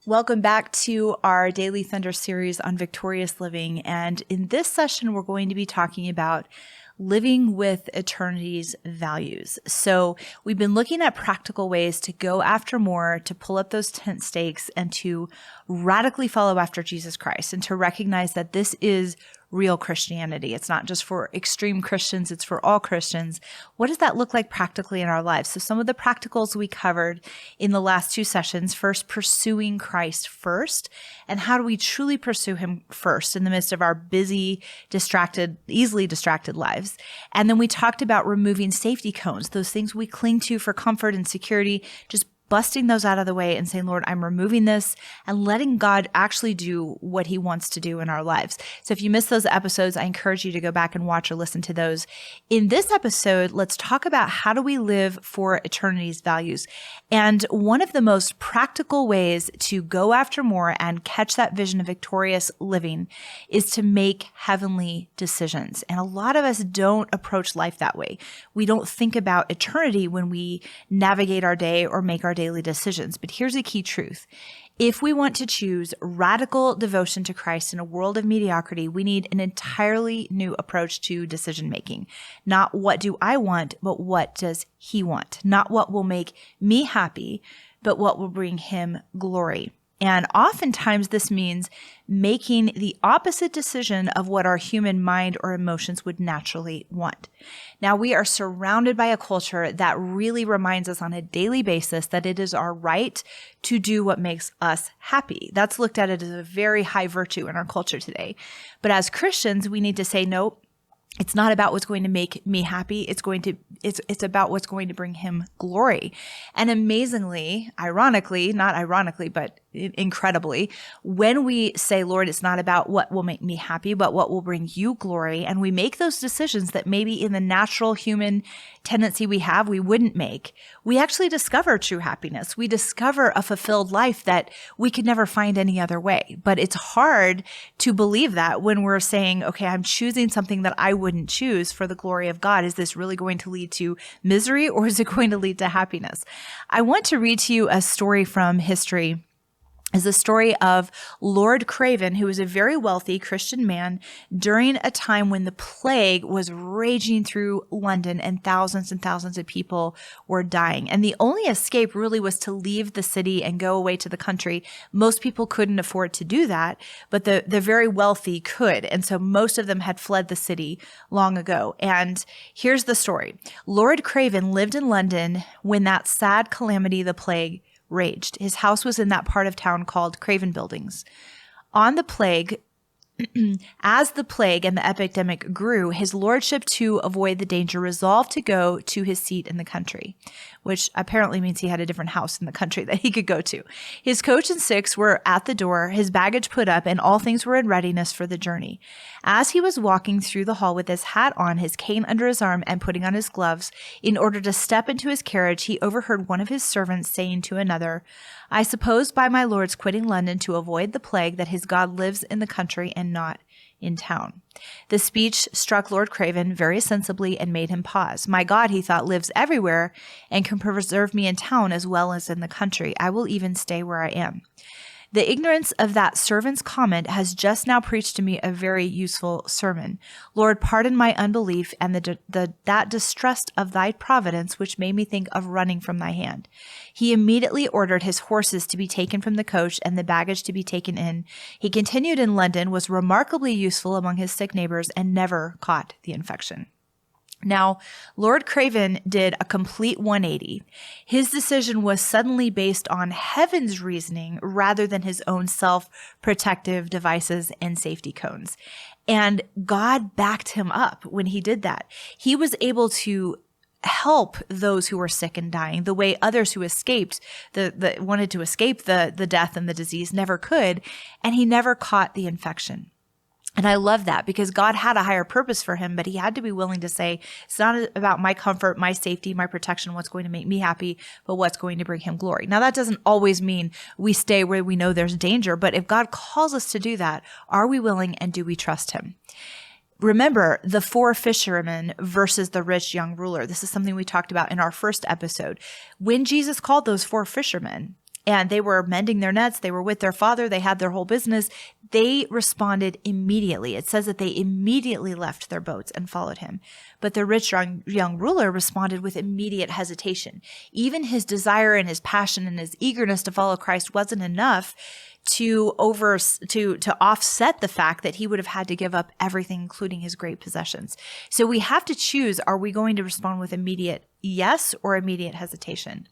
Welcome back to our Daily Thunder series on victorious living. And in this session, we're going to be talking about living with eternity's values. So we've been looking at practical ways to go after more, to pull up those tent stakes, and to radically follow after Jesus Christ, and to recognize that this is real Christianity. It's not just for extreme Christians, it's for all Christians. What does that look like practically in our lives? So some of the practicals we covered in the last two sessions: first, pursuing Christ first, and how do we truly pursue him first in the midst of our busy, distracted, easily distracted lives. And then we talked about removing safety cones, those things we cling to for comfort and security, just busting those out of the way and saying, Lord, I'm removing this, and letting God actually do what he wants to do in our lives. So if you missed those episodes, I encourage you to go back and watch or listen to those. In this episode, let's talk about how do we live for eternity's values. And one of the most practical ways to go after more and catch that vision of victorious living is to make heavenly decisions. And a lot of us don't approach life that way. We don't think about eternity when we navigate our day or make our daily decisions. But here's a key truth. If we want to choose radical devotion to Christ in a world of mediocrity, we need an entirely new approach to decision making. Not what do I want, but what does he want? Not what will make me happy, but what will bring him glory. And oftentimes this means making the opposite decision of what our human mind or emotions would naturally want. Now, we are surrounded by a culture that really reminds us on a daily basis that it is our right to do what makes us happy. That's looked at as a very high virtue in our culture today. But as Christians, we need to say, no, it's not about what's going to make me happy. It's about what's going to bring him glory. And amazingly, ironically, not ironically, but incredibly, when we say, Lord, it's not about what will make me happy, but what will bring you glory, and we make those decisions that maybe in the natural human tendency we have, we wouldn't make, we actually discover true happiness. We discover a fulfilled life that we could never find any other way. But it's hard to believe that when we're saying, okay, I'm choosing something that I wouldn't choose for the glory of God. Is this really going to lead to misery, or is it going to lead to happiness? I want to read to you a story from history. Is the story of Lord Craven, who was a very wealthy Christian man during a time when the plague was raging through London and thousands of people were dying. And the only escape really was to leave the city and go away to the country. Most people couldn't afford to do that, but the very wealthy could. And so most of them had fled the city long ago. And here's the story. Lord Craven lived in London when that sad calamity, the plague, raged. His house was in that part of town called Craven Buildings. On the plague, as the plague and the epidemic grew, his lordship, to avoid the danger, resolved to go to his seat in the country, which apparently means he had a different house in the country that he could go to. His coach and six were at the door, his baggage put up, and all things were in readiness for the journey. As he was walking through the hall with his hat on, his cane under his arm, and putting on his gloves, in order to step into his carriage, he overheard one of his servants saying to another, I suppose by my lord's quitting London to avoid the plague that his God lives in the country and not in town. The speech struck Lord Craven very sensibly and made him pause. My God, he thought, lives everywhere and can preserve me in town as well as in the country. I will even stay where I am. The ignorance of that servant's comment has just now preached to me a very useful sermon. Lord, pardon my unbelief and that distrust of thy providence, which made me think of running from thy hand. He immediately ordered his horses to be taken from the coach and the baggage to be taken in. He continued in London, was remarkably useful among his sick neighbors, and never caught the infection. Now, Lord Craven did a complete 180. His decision was suddenly based on heaven's reasoning rather than his own self-protective devices and safety cones. And God backed him up when he did that. He was able to help those who were sick and dying the way others who escaped, wanted to escape the death and the disease, never could, and he never caught the infection. And I love that because God had a higher purpose for him, but he had to be willing to say, it's not about my comfort, my safety, my protection, what's going to make me happy, but what's going to bring him glory. Now, that doesn't always mean we stay where we know there's danger, but if God calls us to do that, are we willing and do we trust him? Remember the 4 fishermen versus the rich young ruler. This is something we talked about in our first episode. When Jesus called those 4 fishermen, and they were mending their nets. They were with their father. They had their whole business. They responded immediately. It says that they immediately left their boats and followed him. But the rich young ruler responded with immediate hesitation. Even his desire and his passion and his eagerness to follow Christ wasn't enough to offset the fact that he would have had to give up everything, including his great possessions. So we have to choose, are we going to respond with immediate yes or immediate hesitation?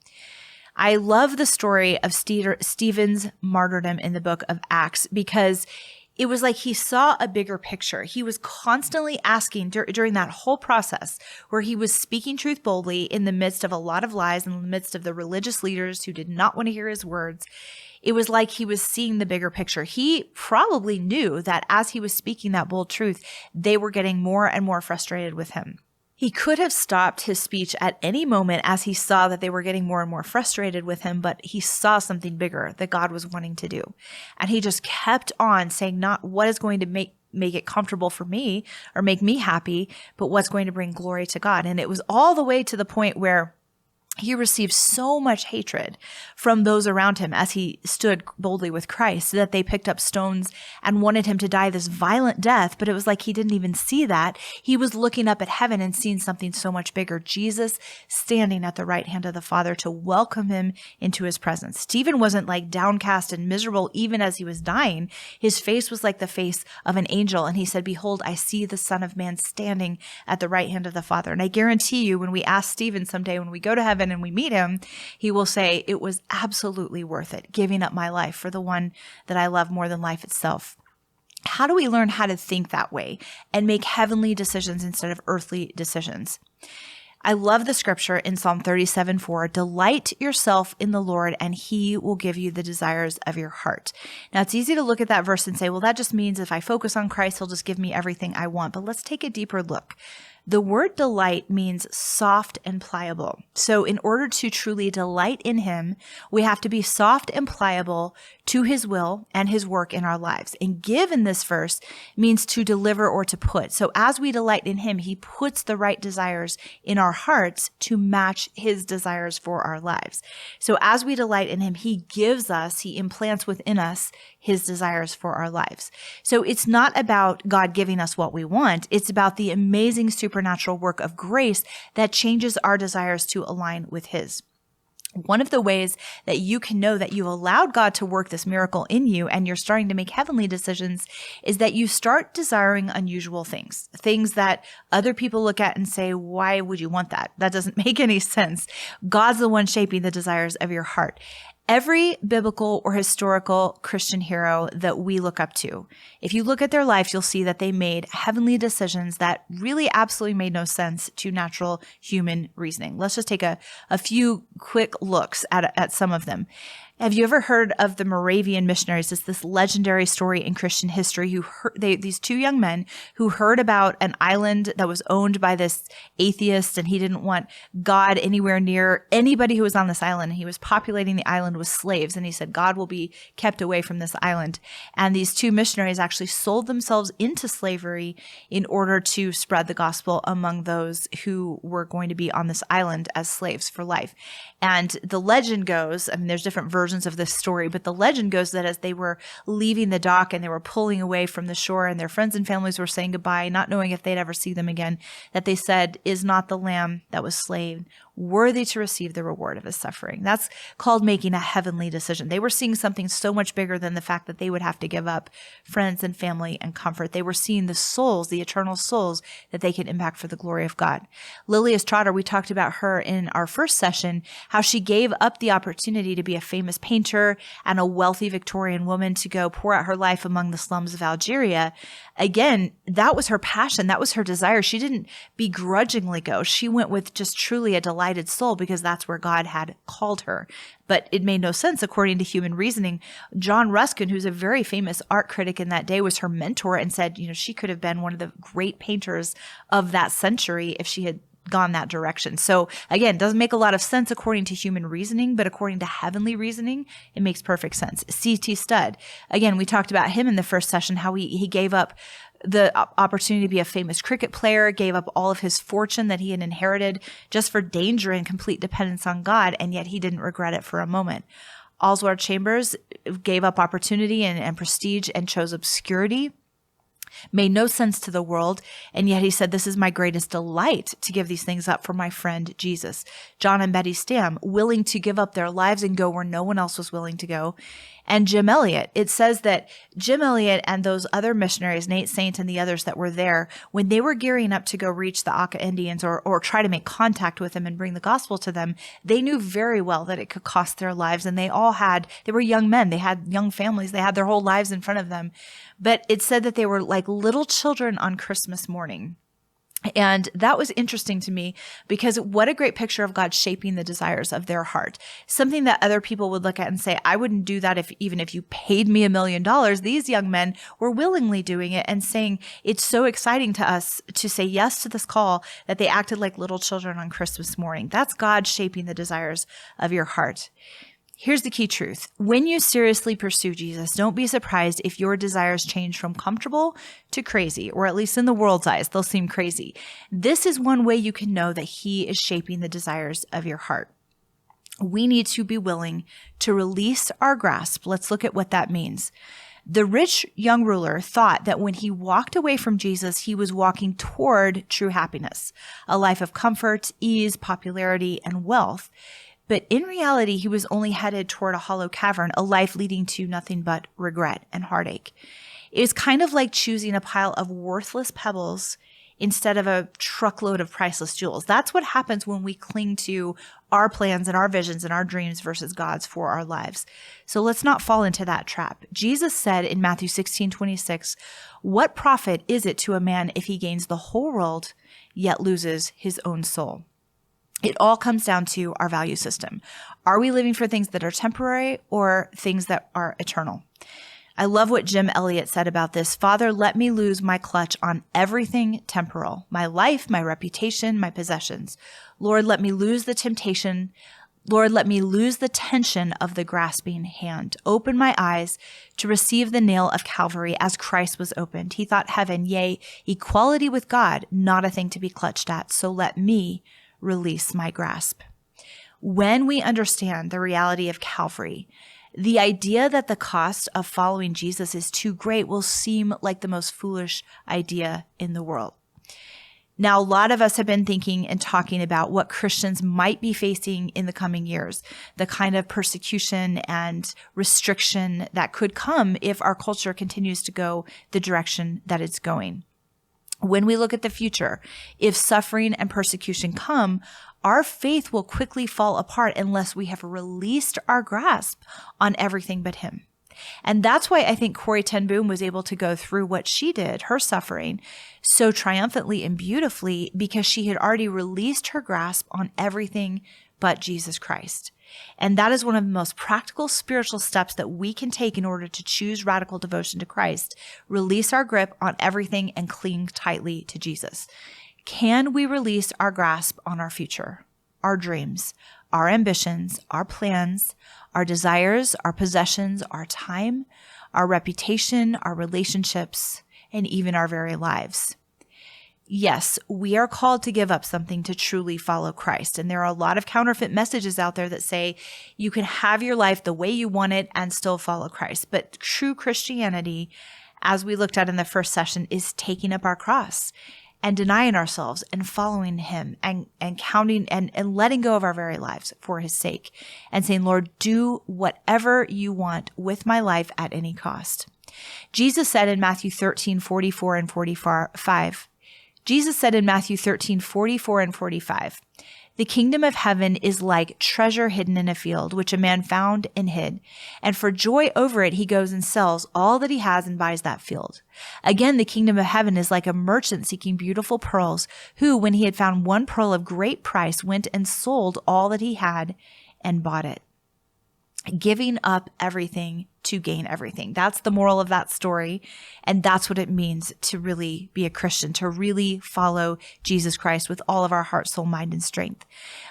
I love the story of Stephen's martyrdom in the book of Acts, because it was like he saw a bigger picture. He was constantly asking during that whole process where he was speaking truth boldly in the midst of a lot of lies, in the midst of the religious leaders who did not want to hear his words. It was like he was seeing the bigger picture. He probably knew that as he was speaking that bold truth, they were getting more and more frustrated with him. He could have stopped his speech at any moment as he saw that they were getting more and more frustrated with him, but he saw something bigger that God was wanting to do. And he just kept on saying, not what is going to make it comfortable for me or make me happy, but what's going to bring glory to God. And it was all the way to the point where he received so much hatred from those around him as he stood boldly with Christ that they picked up stones and wanted him to die this violent death. But it was like he didn't even see that. He was looking up at heaven and seeing something so much bigger, Jesus standing at the right hand of the Father to welcome him into his presence. Stephen wasn't like downcast and miserable even as he was dying. His face was like the face of an angel. And he said, "Behold, I see the Son of Man standing at the right hand of the Father." And I guarantee you, when we ask Stephen someday, when we go to heaven and we meet him, he will say, "It was absolutely worth it, giving up my life for the one that I love more than life itself." How do we learn how to think that way and make heavenly decisions instead of earthly decisions? I love the scripture in Psalm 37:4, "Delight yourself in the Lord, and he will give you the desires of your heart." Now, it's easy to look at that verse and say, well, that just means if I focus on Christ, he'll just give me everything I want. But let's take a deeper look. The word delight means soft and pliable. So in order to truly delight in him, we have to be soft and pliable to his will and his work in our lives. And give in this verse means to deliver or to put. So as we delight in him, he puts the right desires in our hearts to match his desires for our lives. So as we delight in him, he gives us, he implants within us his desires for our lives. So it's not about God giving us what we want. It's about the amazing supernatural work of grace that changes our desires to align with his. One of the ways that you can know that you allowed God to work this miracle in you and you're starting to make heavenly decisions is that you start desiring unusual things, things that other people look at and say, why would you want that? That doesn't make any sense. God's the one shaping the desires of your heart. Every biblical or historical Christian hero that we look up to, if you look at their life, you'll see that they made heavenly decisions that really absolutely made no sense to natural human reasoning. Let's just take a few quick looks at some of them. Have you ever heard of the Moravian missionaries? It's this legendary story in Christian history. These two young men who heard about an island that was owned by this atheist, and he didn't want God anywhere near anybody who was on this island. He was populating the island with slaves, and he said, God will be kept away from this island. And these two missionaries actually sold themselves into slavery in order to spread the gospel among those who were going to be on this island as slaves for life. And the legend goes, I mean, there's different versions of this story, but the legend goes that as they were leaving the dock and they were pulling away from the shore and their friends and families were saying goodbye, not knowing if they'd ever see them again, that they said, "Is not the lamb that was slain worthy to receive the reward of his suffering?" That's called making a heavenly decision. They were seeing something so much bigger than the fact that they would have to give up friends and family and comfort. They were seeing the souls, the eternal souls that they could impact for the glory of God. Lilias Trotter, we talked about her in our first session, how she gave up the opportunity to be a famous painter and a wealthy Victorian woman to go pour out her life among the slums of Algeria. Again, that was her passion. That was her desire. She didn't begrudgingly go. She went with just truly a delighted soul because that's where God had called her. But it made no sense according to human reasoning. John Ruskin, who's a very famous art critic in that day, was her mentor and said, she could have been one of the great painters of that century if she had gone that direction. So again, it doesn't make a lot of sense according to human reasoning, but according to heavenly reasoning, it makes perfect sense. C.T. Studd, again, we talked about him in the first session, how he gave up the opportunity to be a famous cricket player, gave up all of his fortune that he had inherited just for danger and complete dependence on God, and yet he didn't regret it for a moment. Oswald Chambers gave up opportunity and prestige and chose obscurity. Made no sense to the world, and yet he said, this is my greatest delight to give these things up for my friend Jesus. John and Betty Stam, willing to give up their lives and go where no one else was willing to go. And Jim Elliot, it says that Jim Elliot and those other missionaries, Nate Saint and the others that were there, when they were gearing up to go reach the Aka Indians or try to make contact with them and bring the gospel to them, they knew very well that it could cost their lives. And they were young men. They had young families. They had their whole lives in front of them. But it said that they were like little children on Christmas morning. And that was interesting to me because what a great picture of God shaping the desires of their heart. Something that other people would look at and say, I wouldn't do that even if you paid me $1 million. These young men were willingly doing it and saying, it's so exciting to us to say yes to this call that they acted like little children on Christmas morning. That's God shaping the desires of your heart. Here's the key truth. When you seriously pursue Jesus, don't be surprised if your desires change from comfortable to crazy, or at least in the world's eyes, they'll seem crazy. This is one way you can know that He is shaping the desires of your heart. We need to be willing to release our grasp. Let's look at what that means. The rich young ruler thought that when he walked away from Jesus, he was walking toward true happiness, a life of comfort, ease, popularity, and wealth. But in reality, he was only headed toward a hollow cavern, a life leading to nothing but regret and heartache. It was kind of like choosing a pile of worthless pebbles instead of a truckload of priceless jewels. That's what happens when we cling to our plans and our visions and our dreams versus God's for our lives. So let's not fall into that trap. Jesus said in Matthew 16:26, "What profit is it to a man if he gains the whole world, yet loses his own soul?" It all comes down to our value system. Are we living for things that are temporary or things that are eternal? I love what Jim Elliot said about this. Father, let me lose my clutch on everything temporal, my life, my reputation, my possessions. Lord, let me lose the temptation. Lord, let me lose the tension of the grasping hand. Open my eyes to receive the nail of Calvary as Christ was opened. He thought heaven, yea, equality with God, not a thing to be clutched at. So let me release my grasp. When we understand the reality of Calvary, the idea that the cost of following Jesus is too great will seem like the most foolish idea in the world. Now, a lot of us have been thinking and talking about what Christians might be facing in the coming years, the kind of persecution and restriction that could come if our culture continues to go the direction that it's going. When we look at the future, if suffering and persecution come, our faith will quickly fall apart unless we have released our grasp on everything but Him. And that's why I think Corrie ten Boom was able to go through what she did, her suffering, so triumphantly and beautifully, because she had already released her grasp on everything but Jesus Christ. And that is one of the most practical spiritual steps that we can take in order to choose radical devotion to Christ. Release our grip on everything and cling tightly to Jesus. Can we release our grasp on our future, our dreams, our ambitions, our plans, our desires, our possessions, our time, our reputation, our relationships, and even our very lives? Yes, we are called to give up something to truly follow Christ. And there are a lot of counterfeit messages out there that say you can have your life the way you want it and still follow Christ. But true Christianity, as we looked at in the first session, is taking up our cross and denying ourselves and following Him and counting and letting go of our very lives for His sake and saying, Lord, do whatever you want with my life at any cost. Jesus said in Matthew 13:44 and 45, Jesus said in Matthew 13:44 and 45, "The kingdom of heaven is like treasure hidden in a field, which a man found and hid. And for joy over it, he goes and sells all that he has and buys that field. Again, the kingdom of heaven is like a merchant seeking beautiful pearls, who, when he had found one pearl of great price, went and sold all that he had and bought it." Giving up everything to gain everything. That's the moral of that story. And that's what it means to really be a Christian, to really follow Jesus Christ with all of our heart, soul, mind, and strength.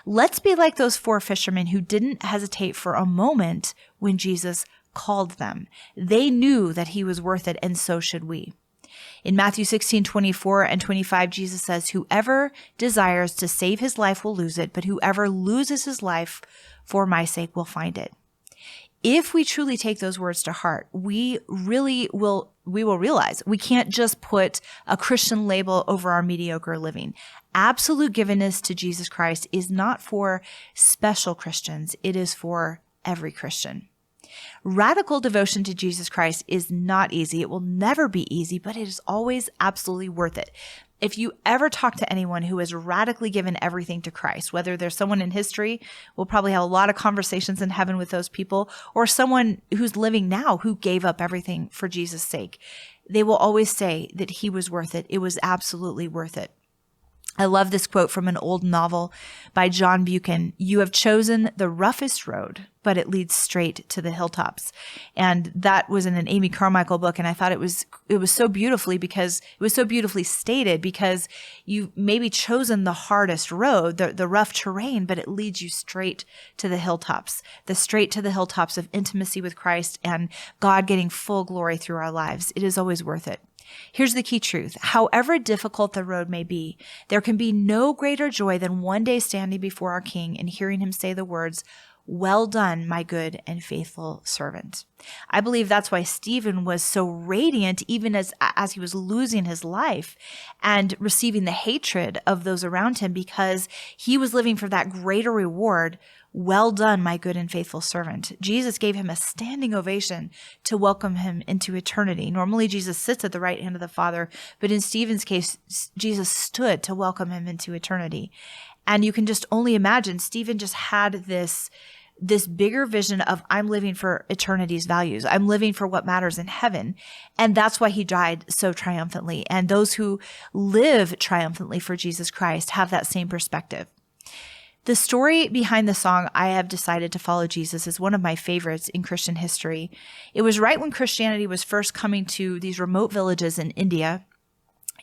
Let's be like those 4 fishermen who didn't hesitate for a moment when Jesus called them. They knew that He was worth it, and so should we. In Matthew 16:24 and 25, Jesus says, "Whoever desires to save his life will lose it, but whoever loses his life for my sake will find it." If we truly take those words to heart, we will realize we can't just put a Christian label over our mediocre living. Absolute givenness to Jesus Christ is not for special Christians. It is for every Christian. Radical devotion to Jesus Christ is not easy. It will never be easy, but it is always absolutely worth it. If you ever talk to anyone who has radically given everything to Christ, whether there's someone in history, we'll probably have a lot of conversations in heaven with those people, or someone who's living now who gave up everything for Jesus' sake, they will always say that he was worth it. It was absolutely worth it. I love this quote from an old novel by John Buchan. "You have chosen the roughest road, but it leads straight to the hilltops." And that was in an Amy Carmichael book. And I thought it was so beautifully stated, because you maybe chosen the hardest road, the rough terrain, but it leads you straight to the hilltops of intimacy with Christ and God getting full glory through our lives. It is always worth it. Here's the key truth. However difficult the road may be, there can be no greater joy than one day standing before our King and hearing him say the words, "Well done, my good and faithful servant." I believe that's why Stephen was so radiant, even as he was losing his life and receiving the hatred of those around him, because he was living for that greater reward. "Well done, my good and faithful servant." Jesus gave him a standing ovation to welcome him into eternity. Normally, Jesus sits at the right hand of the Father, but in Stephen's case, Jesus stood to welcome him into eternity. And you can just only imagine, Stephen just had this bigger vision of, I'm living for eternity's values. I'm living for what matters in heaven. And that's why he died so triumphantly. And those who live triumphantly for Jesus Christ have that same perspective. The story behind the song, "I Have Decided to Follow Jesus," is one of my favorites in Christian history. It was right when Christianity was first coming to these remote villages in India,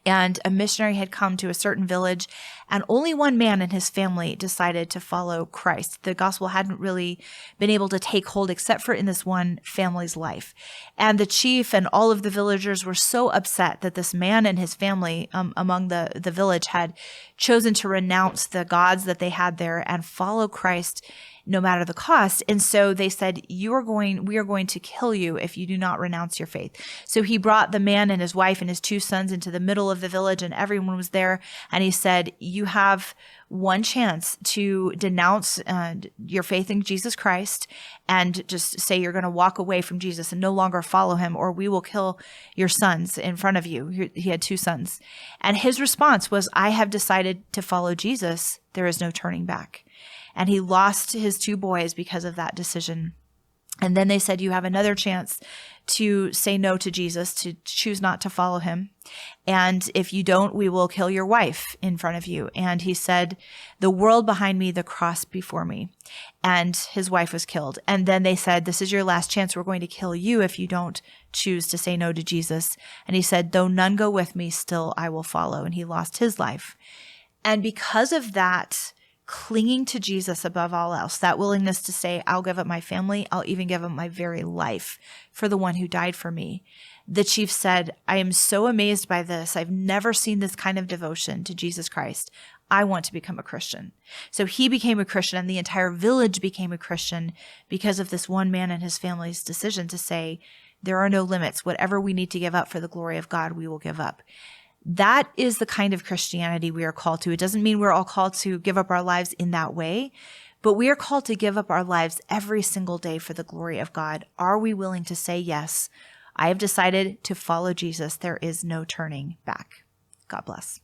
and a missionary had come to a certain village, and only one man and his family decided to follow Christ. The gospel hadn't really been able to take hold except for in this one family's life. And the chief and all of the villagers were so upset that this man and his family among the village had chosen to renounce the gods that they had there and follow Christ no matter the cost. And so they said, we are going to kill you if you do not renounce your faith. So he brought the man and his wife and his 2 sons into the middle of the village, and everyone was there. And he said, "You have one chance to denounce your faith in Jesus Christ and just say you're going to walk away from Jesus and no longer follow him, or we will kill your sons in front of you." He had 2 sons. And his response was, "I have decided to follow Jesus. There is no turning back." And he lost his 2 boys because of that decision. And then they said, "You have another chance to say no to Jesus, to choose not to follow him. And if you don't, we will kill your wife in front of you." And he said, "The world behind me, the cross before me." And his wife was killed. And then they said, "This is your last chance. We're going to kill you if you don't choose to say no to Jesus." And he said, "Though none go with me, still I will follow." And he lost his life. And because of that, clinging to Jesus above all else, that willingness to say, "I'll give up my family, I'll even give up my very life for the one who died for me," the chief said, "I am so amazed by this. I've never seen this kind of devotion to Jesus Christ. I want to become a Christian." So he became a Christian, and the entire village became a Christian because of this one man and his family's decision to say, there are no limits. Whatever we need to give up for the glory of God, we will give up. That is the kind of Christianity we are called to. It doesn't mean we're all called to give up our lives in that way, but we are called to give up our lives every single day for the glory of God. Are we willing to say, yes, I have decided to follow Jesus. There is no turning back. God bless.